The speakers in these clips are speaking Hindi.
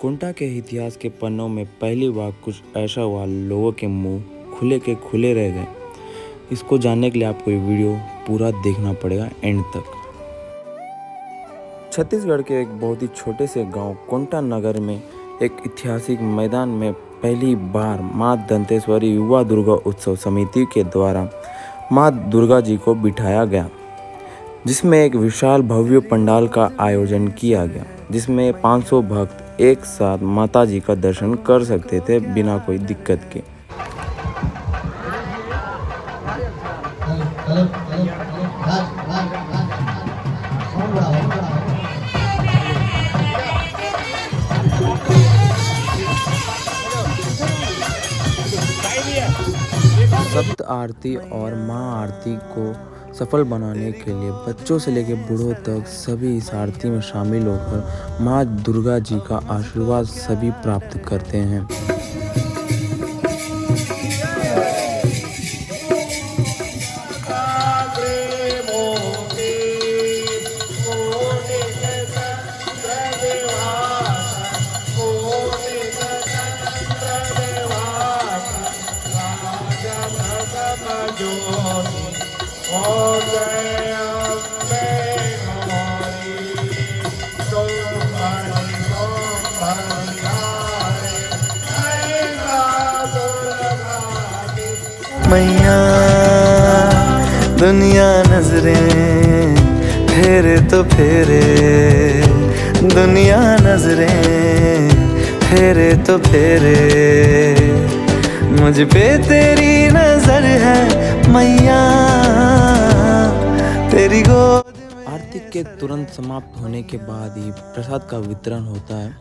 कुंटा के इतिहास के पन्नों में पहली बार कुछ ऐसा हुआ, लोगों के मुंह खुले के खुले रह गए। इसको जानने के लिए आपको ये वीडियो पूरा देखना पड़ेगा एंड तक। छत्तीसगढ़ के एक बहुत ही छोटे से गांव कुंटा नगर में एक ऐतिहासिक मैदान में पहली बार माँ दंतेश्वरी युवा दुर्गा उत्सव समिति के द्वारा माँ दुर्गा जी को बिठाया गया, जिसमें एक विशाल भव्य पंडाल का आयोजन किया गया, जिसमें 500 भक्त एक साथ माता जी का दर्शन कर सकते थे बिना कोई दिक्कत के। सप्त आरती और महा आरती को सफल बनाने के लिए बच्चों से लेकर बूढ़ों तक सभी इस आरती में शामिल होकर माँ दुर्गा जी का आशीर्वाद सभी प्राप्त करते हैं। मैया दुनिया नजरें फेरे तो फेरे, दुनिया नजरें फेरे तो फेरे, मुझ पे तेरी नजर है मैया, तेरी गोद में। आरती के तुरंत समाप्त होने के बाद ही प्रसाद का वितरण होता है,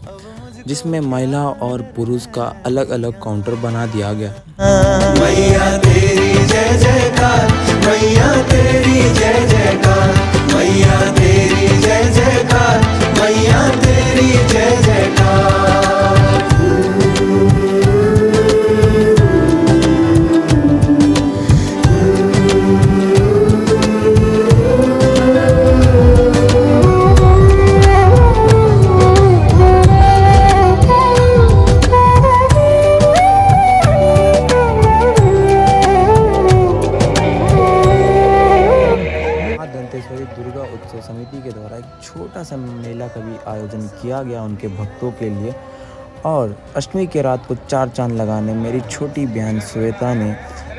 जिसमें महिला और पुरुष का अलग अलग काउंटर बना दिया गया। मैया तेरी जय जयकार, मैया तेरी जय जयकार, मैया तेरी जय जयकार, मैया तेरी जय जयकार। दुर्गा उत्सव समिति के द्वारा एक छोटा सा मेला का भी आयोजन किया गया उनके भक्तों के लिए। और अष्टमी के रात को 4 चांद लगाने मेरी छोटी बहन श्वेता ने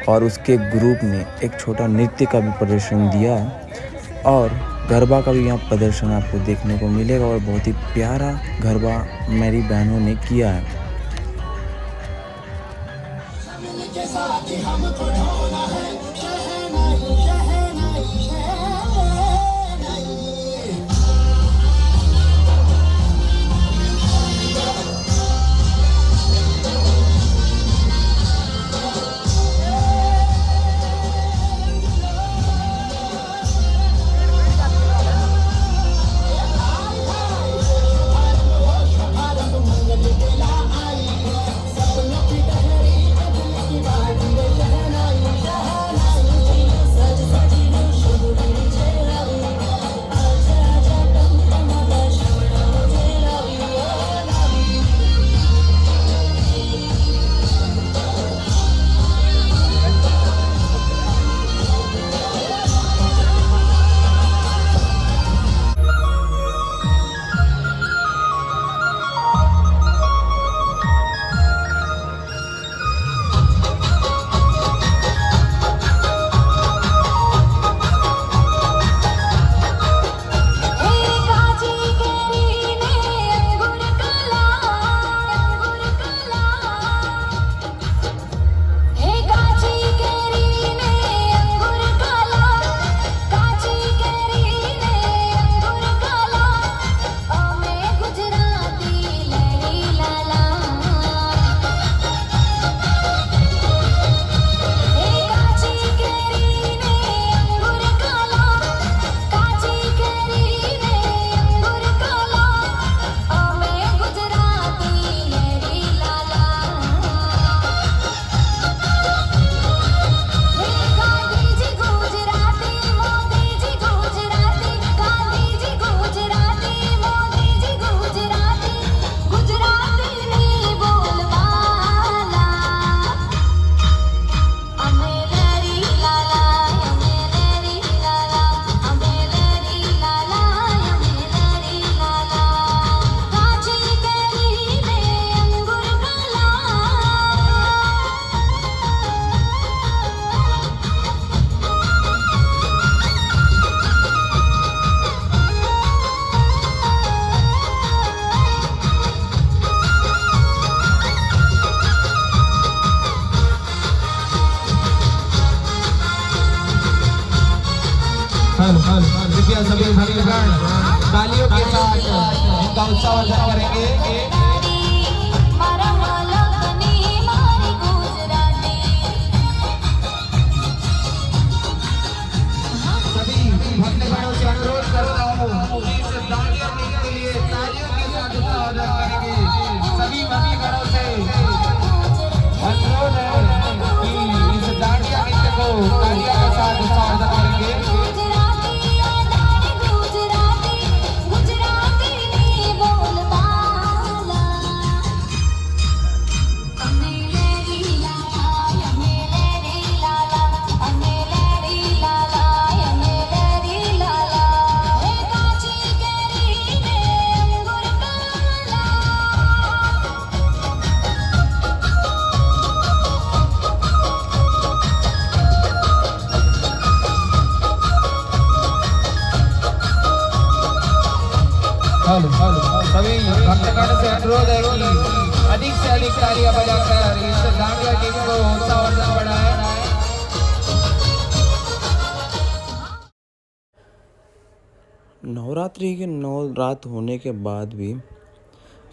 और उसके ग्रुप ने एक छोटा नृत्य का भी प्रदर्शन दिया है, और गरबा का भी यहाँ प्रदर्शन आपको देखने को मिलेगा, और बहुत ही प्यारा गरबा मेरी बहनों ने किया है। कृपया सभी भक्तगण तालियों के साथ इनका उत्साहवर्धन करेंगे। सभी भक्तगणों से अनुरोध कर रहा हूँ इस दांडिया नृत्य के लिए तालियों के साथ उत्साहवर्धन करेंगे। सभी भक्तगणों से अनुरोध है कि इस दांडिया नृत्य को तालियों के साथ उत्साहवर्धन करेंगे। सभी भक्तगण से अनुरोध है कि अधिक से अधिक तालियां बजाकर इस दांडिया गीत को उत्साहवर्धन बढ़ाएं। नवरात्रि के 9 रात होने के बाद भी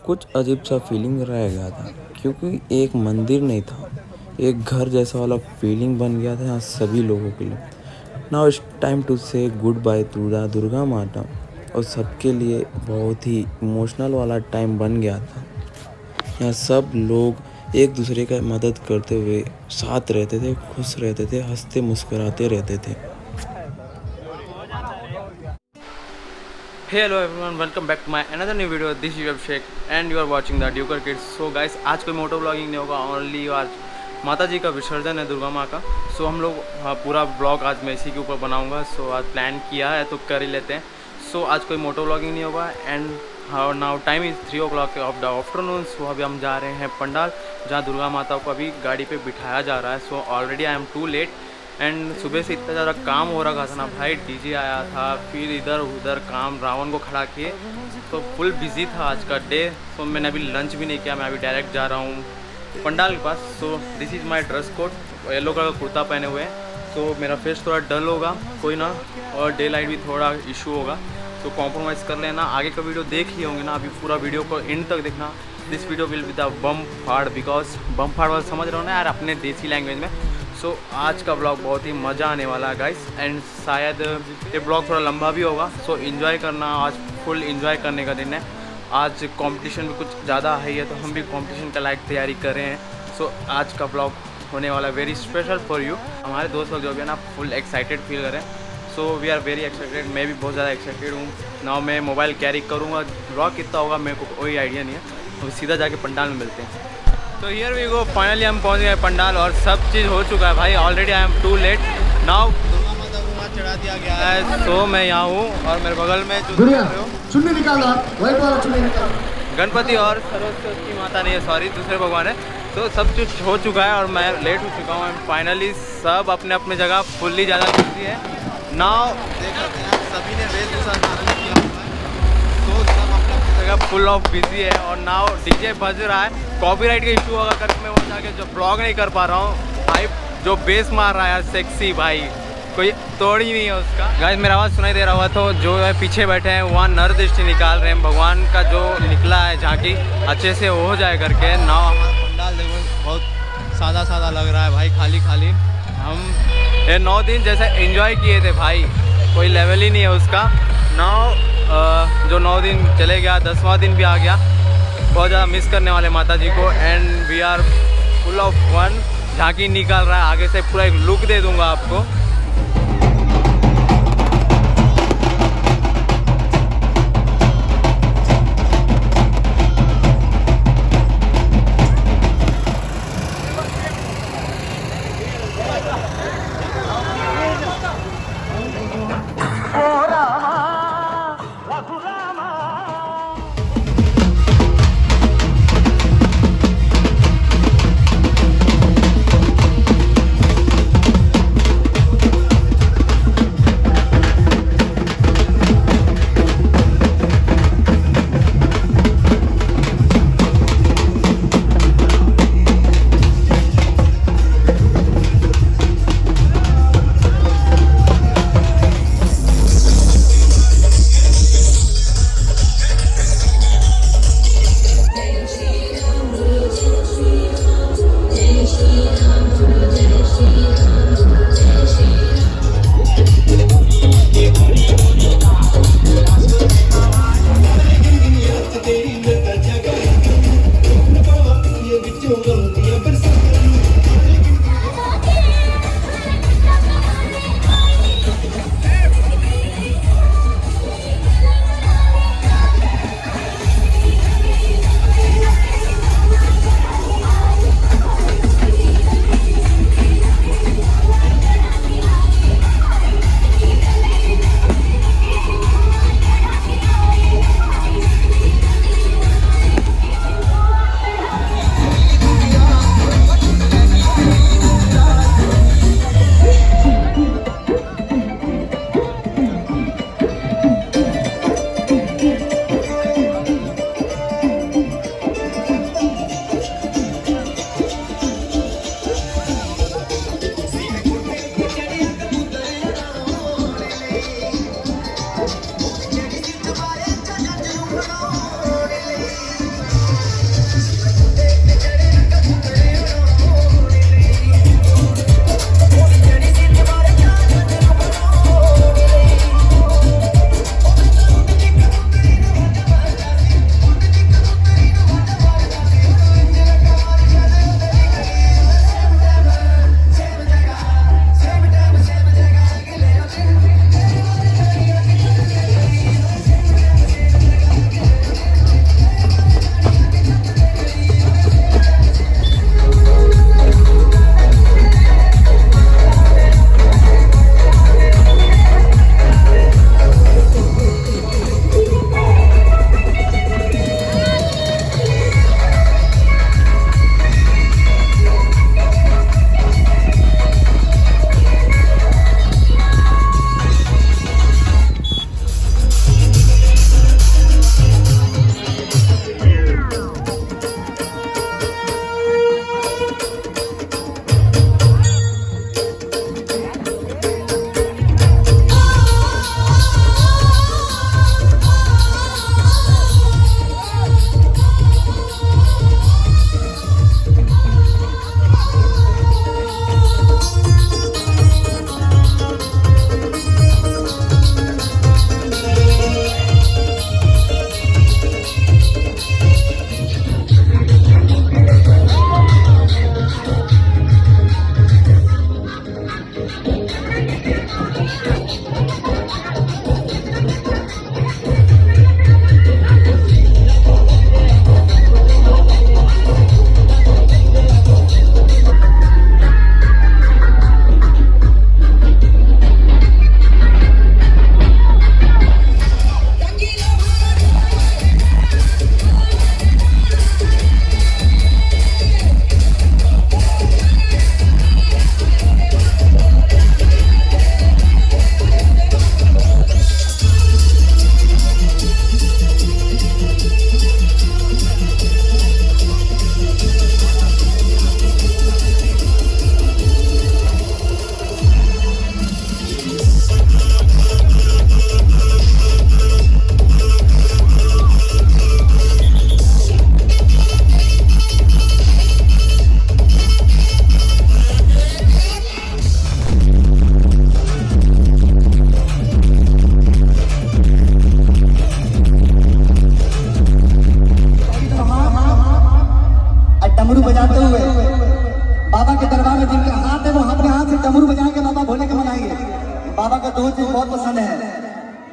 कुछ अजीब सा फीलिंग रह गया था, क्योंकि एक मंदिर नहीं था, एक घर जैसा वाला फीलिंग बन गया था यहाँ सभी लोगों के लिए। नाउ इट्स टाइम टू से good by two the Durga माता, और सबके लिए बहुत ही इमोशनल वाला टाइम बन गया था। यहाँ सब लोग एक दूसरे का मदद करते हुए साथ रहते थे, खुश रहते थे, हंसते मुस्कुराते रहते थे। Hello everyone, welcome back to my another new video. This is Abhishek and you are watching the Ducker Kids. So guys, आज कोई मोटो व्लॉगिंग नहीं होगा, ओनली आज माता जी का विसर्जन है, दुर्गा माँ का। सो हम लोग पूरा ब्लॉग आज मैं इसी के ऊपर बनाऊंगा। सो आज प्लान किया है तो कर ही लेते हैं। सो आज कोई मोटो व्लॉगिंग नहीं होगा। And now time is 3 o'clock of the afternoon. So अभी हम जा रहे हैं पंडाल, जहाँ दुर्गा माता को अभी गाड़ी पे बिठाया जा रहा है। So already I am too late and सुबह से इतना ज़्यादा काम हो रखा था ना भाई, डीजे आया था, फिर इधर उधर काम, रावण को खड़ा किए, तो फुल बिजी था आज का डे। सो मैंने अभी लंच भी नहीं किया, मैं अभी डायरेक्ट जा रहा हूँ पंडाल के पास। So this is my dress code, yellow colour का कुर्ता पहने हुए हैं। तो मेरा फेस थोड़ा डल होगा, कोई ना, और डे लाइट भी थोड़ा इशू होगा, तो कॉम्प्रोमाइज़ कर लेना। आगे का वीडियो देख ही होंगे ना, अभी पूरा वीडियो को एंड तक देखना। This video will be the bomb फाड़, बिकॉज बम फाड़ वाला समझ रहे हो ना यार, अपने देसी लैंग्वेज में। सो आज का ब्लॉग बहुत ही मज़ा आने वाला है गाइस, एंड शायद ये ब्लॉग थोड़ा लंबा भी होगा। सो इन्जॉय करना, आज फुल इन्जॉय करने का दिन है। आज कंपटीशन भी कुछ ज़्यादा है, तो हम भी कंपटीशन का लायक तैयारी कर रहे हैं। सो आज का ब्लॉग होने वाला है वेरी स्पेशल फॉर यू। हमारे दोस्त लोग जो भी है ना, फुल एक्साइटेड फील करें। So we are very excited, मैं भी बहुत ज़्यादा एक्साइटेड हूँ। नाउ मैं मोबाइल कैरी करूँगा, ब्लॉग कितना होगा मेरे को कोई आइडिया नहीं है, तो सीधा जाके पंडाल में मिलते हैं। तो हियर वी गो, फाइनली हम पहुँच गए पंडाल और सब चीज़ हो चुका है भाई। Already I am too late. Now Durga माता को वहाँ चढ़ा दिया गया है। सो मैं यहाँ हूँ और मेरे बगल में जो चुन्नी निकालो, व्हाइट वाला चुन्नी निकालो। गणपति और सरस्वती माता नहीं है, सॉरी, दूसरे भगवान है। तो सब कुछ हो चुका है और मैं लेट हो चुका हूँ। एंड फाइनली सब अपने अपने जगह फुल्ली ज़्यादा बिजी है। नाउ देख सकते हैं सभी ने वेशभूषा धारण किया हुआ है, तो सब अपने अपनी जगह फुल ऑफ बिजी है। और नाउ डीजे बज रहा है, कॉपीराइट का इशू होगा करके मैं वहाँ जाके जो ब्लॉग नहीं कर पा रहा हूँ। भाई जो बेस मार रहा है सेक्सी भाई, कोई तोड़ ही नहीं है उसका। गाइस मेरा आवाज़ सुनाई दे रहा हुआ, तो जो है पीछे बैठे हैं वहाँ नर दृष्टि निकाल रहे हैं, भगवान का जो निकला है झांकी अच्छे से हो जाए करके। नाउ हमारा पंडाल देखो बहुत सादा सादा लग रहा है भाई, खाली खाली। हम ये 9 दिन जैसे एंजॉय किए थे भाई, कोई लेवल ही नहीं है उसका। नाउ जो 9 दिन चले गया, 10वां दिन भी आ गया, बहुत ज़्यादा मिस करने वाले माता जी को। And we are full of fun, झांकी निकाल रहा है, आगे से पूरा एक लुक दे दूंगा आपको।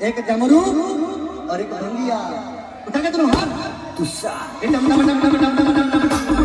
एक डमरू और एक भंगिया। उठा के दोनों हाथ, तुस्सा, डम डम डम डम डम डम डम डम।